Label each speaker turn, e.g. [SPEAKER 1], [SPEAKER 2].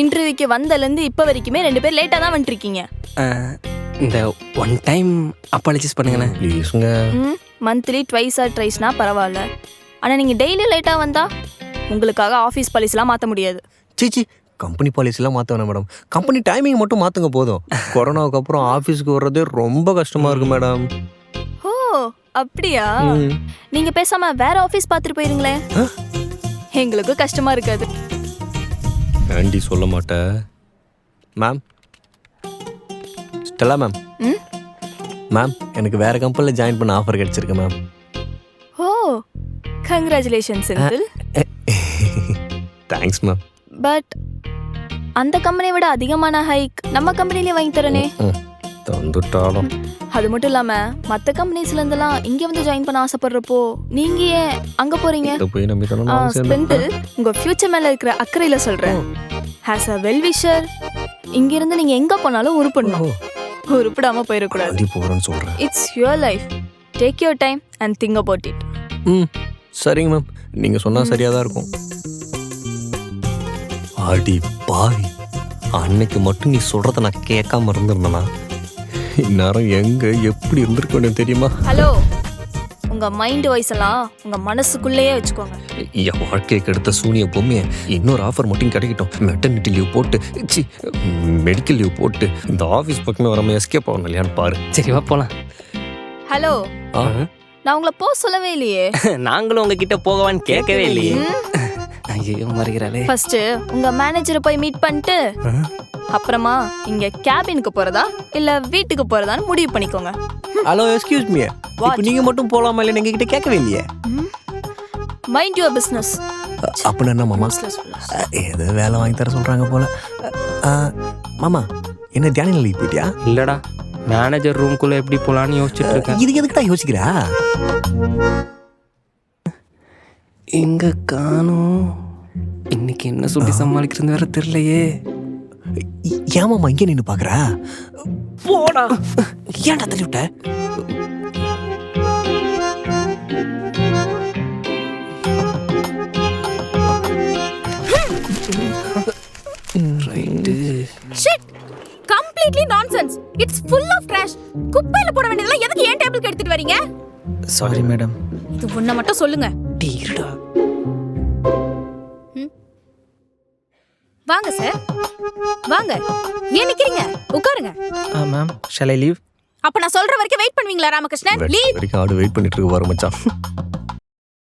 [SPEAKER 1] இன்டர்வியூக்கு வந்தலேருந்து இப்போ வரைக்குமே 2 பேர் லேட்டாக தான் வந்துட்டுருக்கீங்க.
[SPEAKER 2] இந்த ஒன் டைம் அப்பாலஜிஸ் பண்ணுங்கண்ணே ப்ளீஸுங்க.
[SPEAKER 1] மந்த்லி ட்வைஸ் ஆர் ட்ரைஸ்னா பரவாயில்ல, ஆனால் நீங்கள் டெய்லி லேட்டாக வந்தால் உங்களுக்காக ஆஃபீஸ் பாலிசிலாம் மாற்ற முடியாது.
[SPEAKER 3] சீச்சி, கம்பெனி பாலிசிலாம் மாற்ற வேணாம் மேடம். கம்பெனி டைமிங் மட்டும் மாற்றுங்க போதும். கொரோனாவுக்கு அப்புறம் ஆஃபீஸுக்கு வர்றதே ரொம்ப கஷ்டமாக இருக்குது மேடம்.
[SPEAKER 1] ஓ அப்படியா? நீங்கள் பேசாமல் வேற ஆஃபீஸ் பார்த்துட்டு போயிருங்களேன், எங்களுக்கும் கஷ்டமாக இருக்காது.
[SPEAKER 3] ஆண்டி சொல்ல மாட்டேன் மேம். Stella ma'am. மேம், எனக்கு வேறு கம்பெனியில் ஜாயின் பண்ண ஆஃபர் கிடச்சிருக்கு ma'am.
[SPEAKER 1] Oh congratulations uncle.
[SPEAKER 3] Thanks ma'am.
[SPEAKER 1] But அந்த கம்பெனியை விட அதிகமான ஹைக் நம்ம கம்பெனிலே வாங்கி தரனே.
[SPEAKER 3] தந்துட்டாலும்.
[SPEAKER 1] அது மட்டும் இல்லாமல் மற்ற கம்பெனிஸ்லேருந்துலாம் இங்கே வந்து ஜாயின் பண்ண ஆசைப்படுறப்போ நீங்கள் ஏன் அங்கே போகிறீங்க?
[SPEAKER 3] போய் நம்பி
[SPEAKER 1] ஸ்பெண்டில் உங்கள் ஃப்யூச்சர் மேலே இருக்கிற அக்கறையில் சொல்கிறேன். ஆஸ் அ வெல்விஷர் இங்கேருந்து நீங்கள் எங்கே போனாலும் உருப்படணும், உருப்பிடாமல் போயிடக்கூடாது.
[SPEAKER 3] போகிறேன்னு சொல்கிறேன்.
[SPEAKER 1] It's your life, take your time and think about it.
[SPEAKER 3] சரிங்க மேம், நீங்கள் சொன்னால் சரியாக தான் இருக்கும். ஆடி பாவி, அன்னைக்கு மட்டும் நீ சொல்கிறத நான் கேட்காம இருந்திருந்தேனா இந்நேரம் எங்கே எப்படி இருந்திருக்கணும் தெரியுமா?
[SPEAKER 1] ஹலோ, உங்கள் மைண்ட் வாய்ஸ் எல்லாம் உங்கள் மனசுக்குள்ளேயே வச்சுக்கோங்க.
[SPEAKER 3] என் வாழ்க்கைக்கு எடுத்த சூனிய பொம்மையை இன்னொரு ஆஃபர் மட்டும் கிடைக்கட்டும். மெட்டர்னிட்டி லீவ் போட்டு மெடிக்கல் லீவ் போட்டு இந்த ஆஃபீஸ் பக்கமே வராமல் எஸ்கேப் ஆகணும் இல்லையான்னு பாரு.
[SPEAKER 2] சரிவா போகலாம்.
[SPEAKER 1] ஹலோ, நான் உங்களை போக சொல்லவே இல்லையே.
[SPEAKER 2] நாங்களும் உங்ககிட்ட போகவான்னு கேட்கவே இல்லையே. ஐயோ மறுகிறாளே.
[SPEAKER 1] ஃபர்ஸ்ட் உங்க மேனேஜரை போய் மீட் பண்ணிட்டு அப்புறமா இங்க கேபினுக்கு போறதா இல்ல வீட்டுக்கு போறதான்னு முடிவு பண்ணிக்கோங்க.
[SPEAKER 3] ஹலோ, எக்ஸ்கியூஸ் மீ, இப்போ நீங்க மட்டும் போலாமா இல்ல எங்க கிட்ட கேட்கவே இல்லையே.
[SPEAKER 1] Mind your business.
[SPEAKER 3] அப்ப என்ன மாமா, ஏதோ வேலை வாங்கி தர சொல்றாங்க போல. மாமா, என்ன தியான நிலைக்கு போயிட்டியா?
[SPEAKER 2] இல்லடா, மேனேஜர் ரூம்குள்ள எப்படி போலான்னு யோசிச்சுட்டு இருக்கேன்.
[SPEAKER 3] இதுக்கு எதுக்குடா யோசிக்கிறா?
[SPEAKER 2] எங்க காணோம், இன்னைக்கு என்ன சொல்லி சமாளிக்கிறது வேற தெரியலையே.
[SPEAKER 3] ஏமாமா இங்கே நின்று பாக்குறா?
[SPEAKER 2] போடா.
[SPEAKER 3] ஏன்டா தள்ளி விட்ட?
[SPEAKER 1] Shit, completely nonsense. It's full of trash. குப்பையில போட வேண்டியதெல்லாம் எதுக்கு ஏன் டேபிளுக்கு எடுத்துட்டு வரீங்க?
[SPEAKER 2] Sorry madam.
[SPEAKER 1] இது ஒண்ண மட்டும் சொல்லுங்க.
[SPEAKER 2] டீர்டா.
[SPEAKER 1] வாங்க சார், வாங்க. ஏன் நிக்கிறீங்க? உட்காருங்க.
[SPEAKER 2] Ma'am, shall I leave?
[SPEAKER 1] அப்ப நான் சொல்ற வரைக்கும் வெயிட் பண்ணுவீங்களா ராமகிருஷ்ணன்? லீவ்.
[SPEAKER 3] வரைக்கும் ஆடு வெயிட் பண்ணிட்டு இருக்கு பாரு மச்சான்.